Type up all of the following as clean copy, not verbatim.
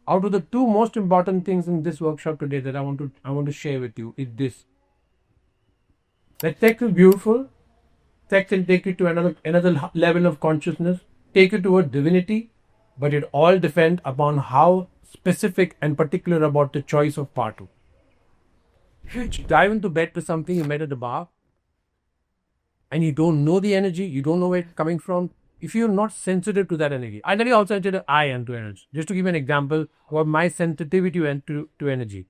Out of the two most important things in this workshop today that I want to share with you is this. That sex is beautiful. Sex can take you to another level of consciousness, take you towards divinity, but it all depends upon how specific and particular about the choice of partner. If you dive into bed with something you met at the bar, and you don't know the energy, you don't know where it's coming from, if you're not sensitive to that energy, I tell you how sensitive I am to energy. Just to give you an example about my sensitivity to energy.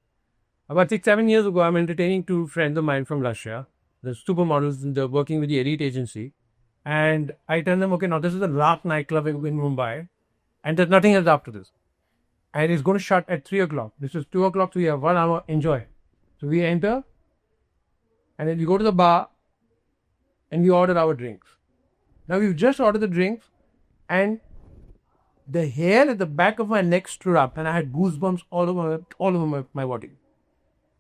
About 6-7 years ago, I'm entertaining two friends of mine from Russia, the supermodels, and they're working with the elite agency. And I tell them, okay, now this is the last nightclub in Mumbai, and there's nothing else after this. And it's going to shut at 3 o'clock. This is 2 o'clock, so we have 1 hour, enjoy. So we enter, and then we go to the bar, and we order our drinks. Now we've just ordered the drinks, and the hair at the back of my neck stood up, and I had goosebumps all over my body.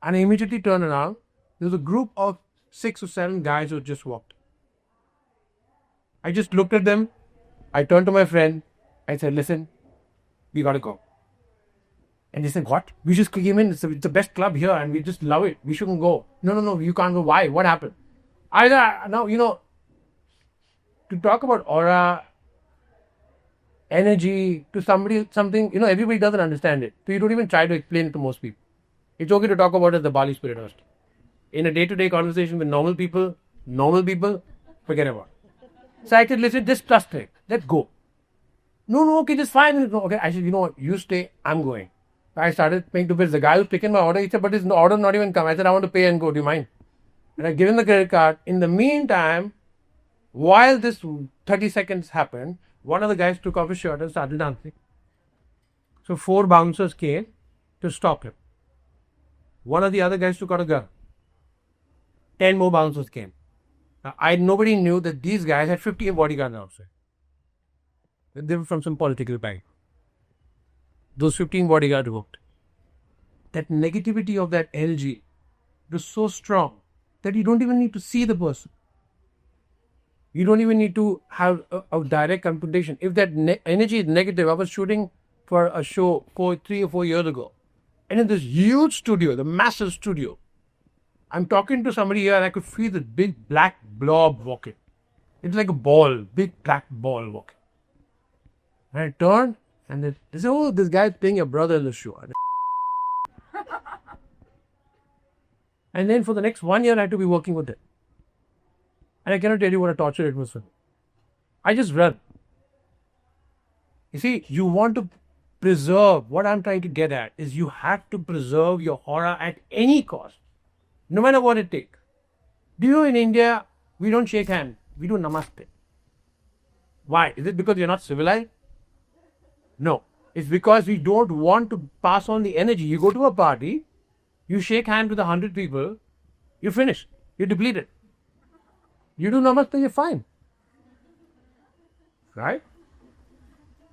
And I immediately turned around. There was a group of 6 or 7 guys who just walked. I just looked at them. I turned to my friend. I said, listen, we gotta go. And they said, what? We just came in. It's the best club here, and we just love it. We shouldn't go. No, you can't go. Why? What happened? Now, to talk about aura, energy to something, everybody doesn't understand it. So you don't even try to explain it to most people. It's okay to talk about it as the Bali spirit first. In a day-to-day conversation with normal people, forget about it. So I said, listen, just trust it. Let's go. No, okay, just fine. No, okay, I said, you know what, you stay, I'm going. I started paying 2 bills. The guy who's picking my order, he said, but his order not even come. I said, I want to pay and go. Do you mind? And I give him the credit card. In the meantime, while this 30 seconds happened, one of the guys took off his shirt and started dancing. So 4 bouncers came to stop him. One of the other guys took out a gun. 10 more bouncers came. Now, nobody knew that these guys had 50 bodyguards outside. They were from some political bank. Those 15 bodyguards worked. That negativity of that energy was so strong that you don't even need to see the person. You don't even need to have a direct confrontation. If that energy is negative, I was shooting for a show 3 or 4 years ago. And in this huge studio, the massive studio, I'm talking to somebody here and I could feel this big black blob walking. It's like a ball, big black ball walking. And I turned and they said, oh, this guy's playing your brother in the show. And then for the next 1 year, I had to be working with it. And I cannot tell you what a torture it was for me. I just ran. You see, you want to preserve, what I'm trying to get at is you have to preserve your aura at any cost, no matter what it takes. Do you know in India, we don't shake hands, we do namaste. Why? Is it because you're not civilized? No. It's because we don't want to pass on the energy. You go to a party, you shake hands with 100 people, you're finished, you're depleted. You do namaste, you're fine. Right?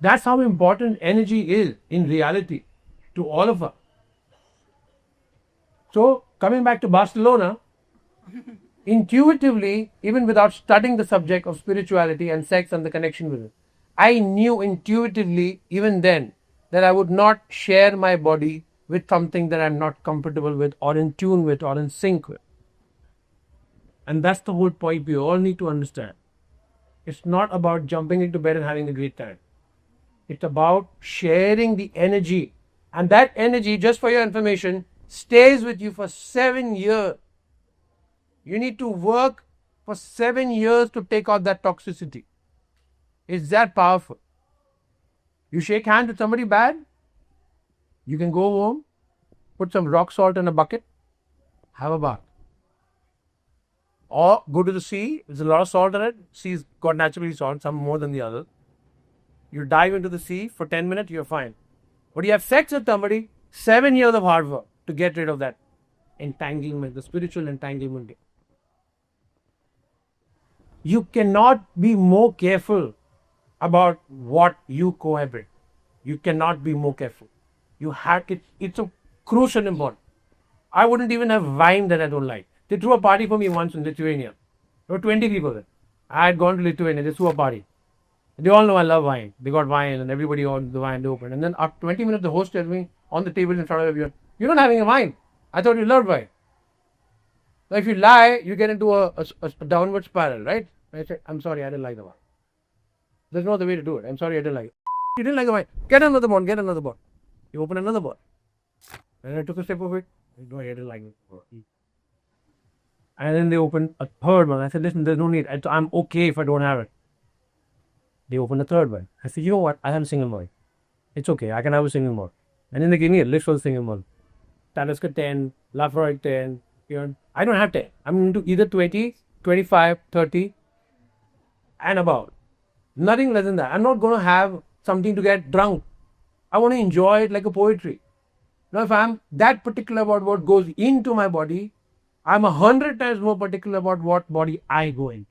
That's how important energy is in reality to all of us. So, coming back to Barcelona, intuitively, even without studying the subject of spirituality and sex and the connection with it, I knew intuitively, even then, that I would not share my body with something that I'm not comfortable with or in tune with or in sync with. And that's the whole point we all need to understand. It's not about jumping into bed and having a great time. It's about sharing the energy. And that energy, just for your information, stays with you for 7 years. You need to work for 7 years to take out that toxicity. It's that powerful. You shake hands with somebody bad, you can go home, put some rock salt in a bucket, have a bath. Or go to the sea, there's a lot of salt in it. Sea's got naturally salt, some more than the other. You dive into the sea for 10 minutes, you're fine. But you have sex with somebody, 7 years of hard work to get rid of that entanglement, the spiritual entanglement. You cannot be more careful about what you cohabit. You cannot be more careful. You have it. It's a crucial important. I wouldn't even have wine that I don't like. They threw a party for me once in Lithuania. There were 20 people there. I had gone to Lithuania. They threw a party. They all know I love wine. They got wine and everybody ordered the wine to open. And then after 20 minutes, the host tells me on the table in front of everyone, "You're not having a wine. I thought you loved wine." So if you lie, you get into a downward spiral, right? I say, "I'm sorry, I didn't like the wine." There's no other way to do it. "I'm sorry, I didn't like it." "You didn't like the wine. Get another bottle, get another bottle." You open another bottle. And I took a sip of it. No, I didn't like it. And then they opened a third one. I said, "Listen, there's no need. I'm okay if I don't have it." They opened a third one. I said, "You know what? I have a single malt. It's okay. I can have a single malt." And then they gave me a list for the single malt. Talisker 10, Lafroig 10. I don't have 10. I'm into either 20, 25, 30 and above. Nothing less than that. I'm not going to have something to get drunk. I want to enjoy it like a poetry. Now, if I'm that particular about what goes into my body, I'm 100 times more particular about what body I go in.